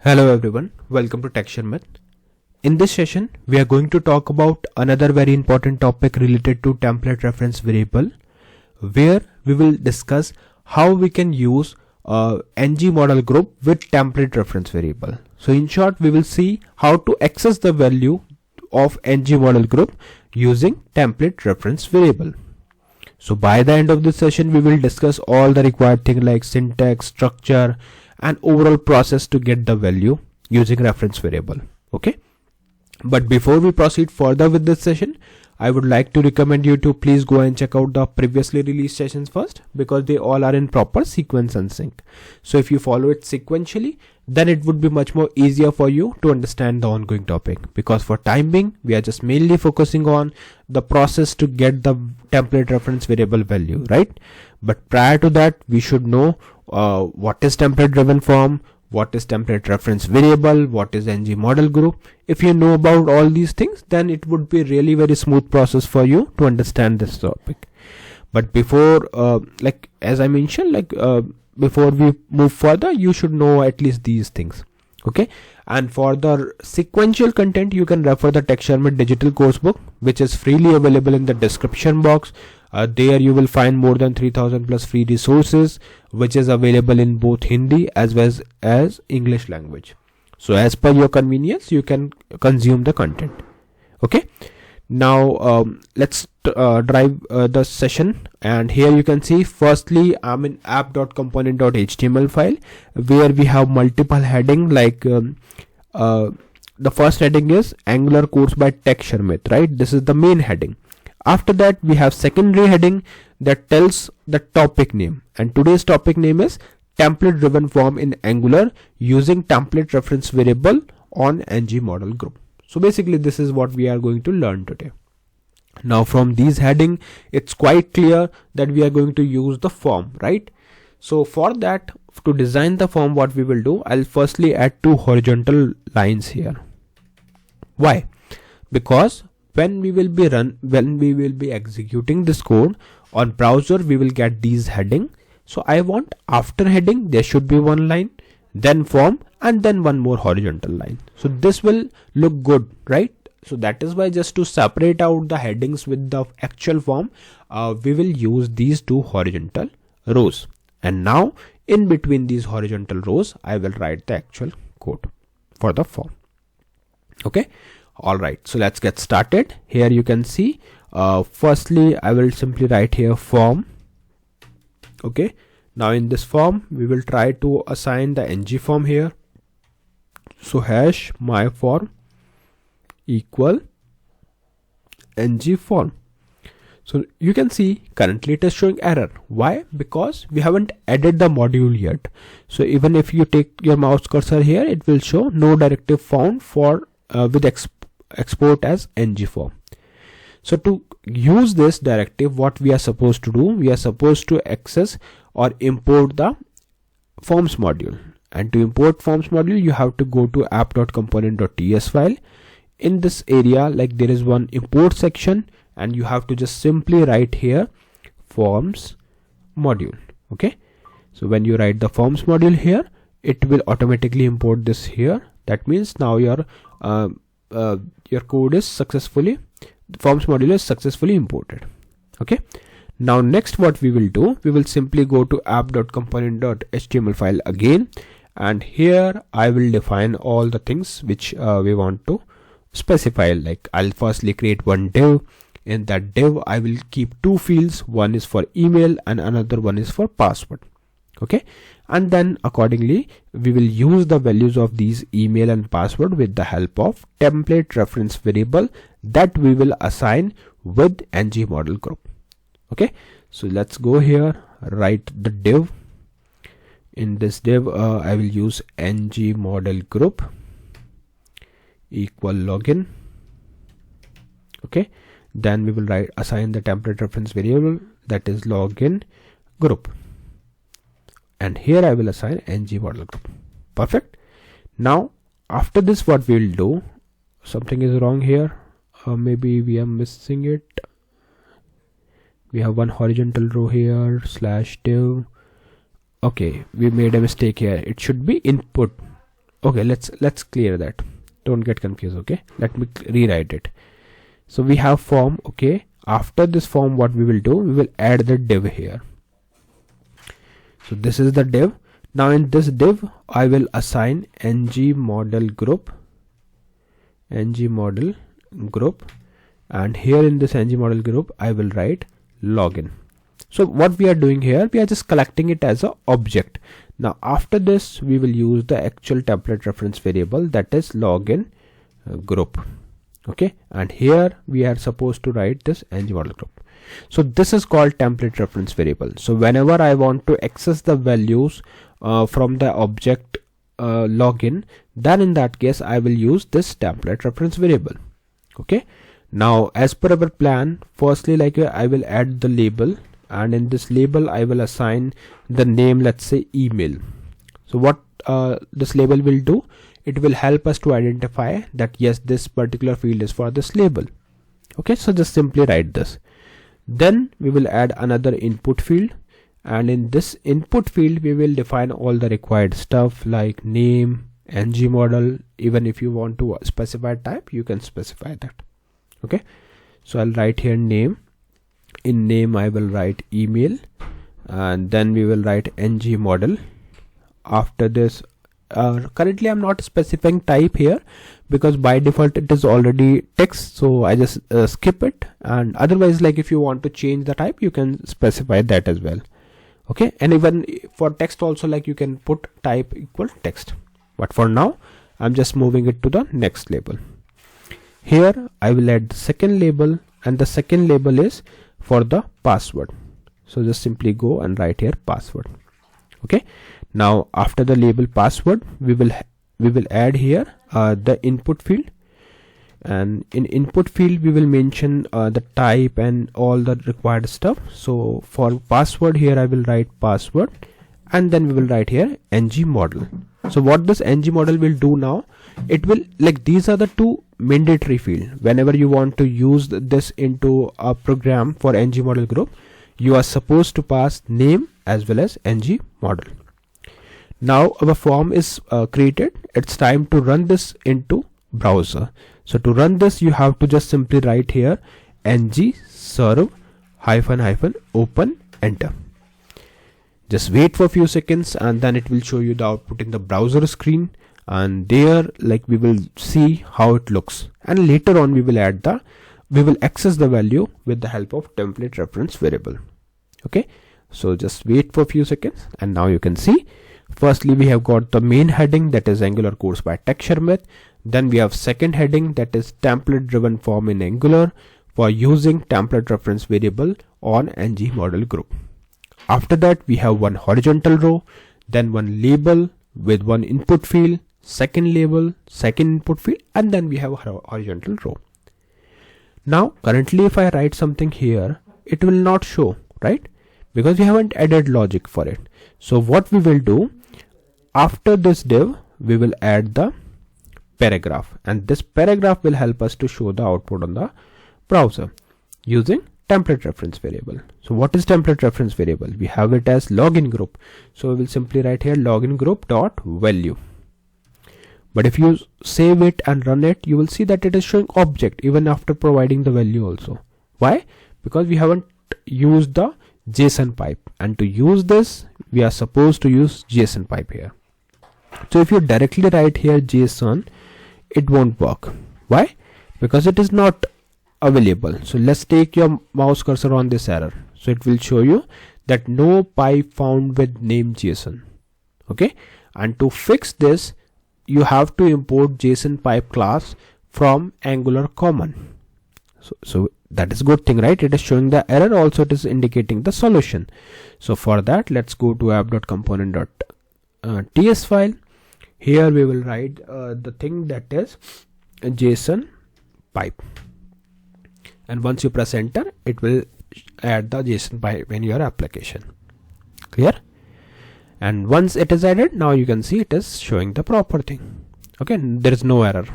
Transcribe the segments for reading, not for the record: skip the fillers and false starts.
Hello everyone, welcome to Sharmit. In this session, we are going to talk about another very important topic related to template reference variable, where we will discuss how we can use ngModelGroup with template reference variable. So in short, we will see how to access the value of ngModelGroup using template reference variable. So by the end of this session, we will discuss all the required things like syntax, structure, and overall process to get the value using reference variable. Okay, but before we proceed further with this session, I would like to recommend you to please go and check out the previously released sessions first, because they all are in proper sequence and sync. So if you follow it sequentially, then it would be much more easier for you to understand the ongoing topic, because for time being we are just mainly focusing on the process to get the template reference variable value, right? But prior to that, we should know what is template driven form, what is template reference variable, what is ngModelGroup. If you know about all these things, then it would be really very smooth process for you to understand this topic. But before as I mentioned, before we move further, you should know at least these things. Okay, and for the sequential content, you can refer the Sharmit digital course book, which is freely available in the description box. There you will find more than 3000 plus free resources, which is available in both Hindi as well as English language. So as per your convenience, you can consume the content. Okay, now let's drive the session, and here you can see firstly I'm in app.component.html file, where we have multiple heading, like the first heading is Angular course by Sharmit, right? This is the main heading. After that, we have secondary heading that tells the topic name, and today's topic name is template driven form in Angular using template reference variable on ngModelGroup. So basically this is what we are going to learn today. Now from these heading, it's quite clear that we are going to use the form, right? So for that, to design the form, what we will do, I'll firstly add two horizontal lines here. Why? Because when we will be executing this code on browser, we will get these heading. So I want after heading there should be one line, then form, and then one more horizontal line. So this will look good, right? So that is why, just to separate out the headings with the actual form, we will use these two horizontal rows. And now in between these horizontal rows, I will write the actual code for the form. Okay. Alright, so let's get started. Here you can see, firstly I will simply write here form. Okay, now in this form we will try to assign the ng form here. So hash my form equal ng form. So you can see currently it is showing error. Why? Because we haven't added the module yet. So even if you take your mouse cursor here, it will show no directive found for with export as ng form. So to use this directive, what we are supposed to do, we are supposed to access or import the forms module. And to import forms module, you have to go to app.component.ts file. In this area, like there is one import section, and you have to just simply write here forms module. Okay, so when you write the forms module here, it will automatically import this here. That means now your code is successfully, the forms module is successfully imported. Okay, now next what we will do, we will simply go to app.component.html file again, and here I will define all the things which we want to specify. Like I'll firstly create one div. In that div I will keep two fields, one is for email and another one is for password. Okay, and then accordingly we will use the values of these email and password with the help of template reference variable that we will assign with ngModelGroup. Okay, so let's go here, write the div. In this div I will use ngModelGroup equal login. Okay, then we will assign the template reference variable, that is login group, and here I will assign ngModelGroup. Perfect. Now after this, what we will do, something is wrong here, maybe we are missing it. We have one horizontal row here, slash div. Okay, we made a mistake here. It should be input. Okay, let's clear that. Don't get confused. Okay, let me rewrite it. So we have form. Okay, after this form, what we will do, we will add the div here. So this is the div. Now in this div, I will assign ngModelGroup, and here in this ngModelGroup, I will write login. So what we are doing here, we are just collecting it as an object. Now after this, we will use the actual template reference variable, that is login group. Okay, and here we are supposed to write this ngModelGroup. So this is called template reference variable. So whenever I want to access the values from the object login, then in that case I will use this template reference variable. Okay, now as per our plan, firstly, like I will add the label, and in this label I will assign the name, let's say email. So what this label will do, it will help us to identify that yes, this particular field is for this label. Okay, so just simply write this. Then we will add another input field, and in this input field we will define all the required stuff like name, ngModel. Even if you want to specify type, you can specify that. Okay, so I'll write here name. In name I will write email, and then we will write ngModel. After this, currently I'm not specifying type here because by default it is already text, so I just skip it. And otherwise, like if you want to change the type, you can specify that as well. Okay, and even for text also, like you can put type equal text, but for now I'm just moving it to the next label. Here I will add the second label, and the second label is for the password. So just simply go and write here password. Okay, now after the label password, we will add here the input field, and in input field we will mention the type and all the required stuff. So for password, here I will write password, and then we will write here ngModel. So what this ngModel will do now, it will, like, these are the two mandatory field. Whenever you want to use this into a program for ngModelGroup, you are supposed to pass name as well as ngModel. Now our form is created. It's time to run this into browser. So to run this, you have to just simply write here ng serve -- open, enter. Just wait for a few seconds, and then it will show you the output in the browser screen, and there, like, we will see how it looks, and later on we will access the value with the help of template reference variable. Okay, so just wait for a few seconds, and now you can see, firstly we have got the main heading, that is Angular course by Sharmit. Then we have second heading, that is template driven form in Angular for using template reference variable on ngModelGroup. After that, we have one horizontal row, then one label with one input field, second label, second input field, and then we have a horizontal row. Now currently if I write something here, it will not show, right? Because we haven't added logic for it. So what we will do, after this div, we will add the paragraph, and this paragraph will help us to show the output on the browser using template reference variable. So what is template reference variable? We have it as login group. So we will simply write here login group dot value. But if you save it and run it, you will see that it is showing object even after providing the value also. Why? Because we haven't used the JSON pipe, and to use this we are supposed to use JSON pipe here. So if you directly write here JSON, it won't work. Why? Because it is not available. So let's take your mouse cursor on this error. So it will show you that no pipe found with name JSON. Okay, and to fix this, you have to import JSON pipe class from Angular common. So that is a good thing, right? It is showing the error, also it is indicating the solution. So for that, let's go to app.component.ts file. Here we will write the thing that is JSON pipe, and once you press enter, it will add the JSON pipe in your application. Clear? And once it is added, now you can see it is showing the proper thing. Okay, there is no error.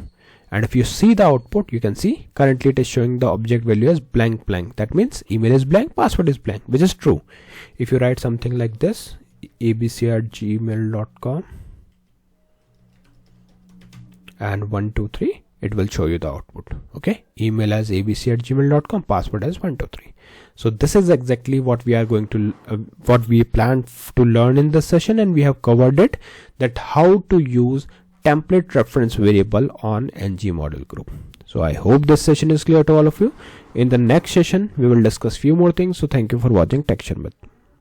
And if you see the output, you can see currently it is showing the object value as blank blank. That means email is blank, password is blank, which is true. If you write something like this, abc@gmail.com, and 123, it will show you the output. Okay, email as abc@gmail.com, password as 123. So this is exactly what we are going to what we plan to learn in this session, and we have covered it, that how to use template reference variable on ngModelGroup. So I hope this session is clear to all of you. In the next session we will discuss few more things. So thank you for watching Tech Sharmit.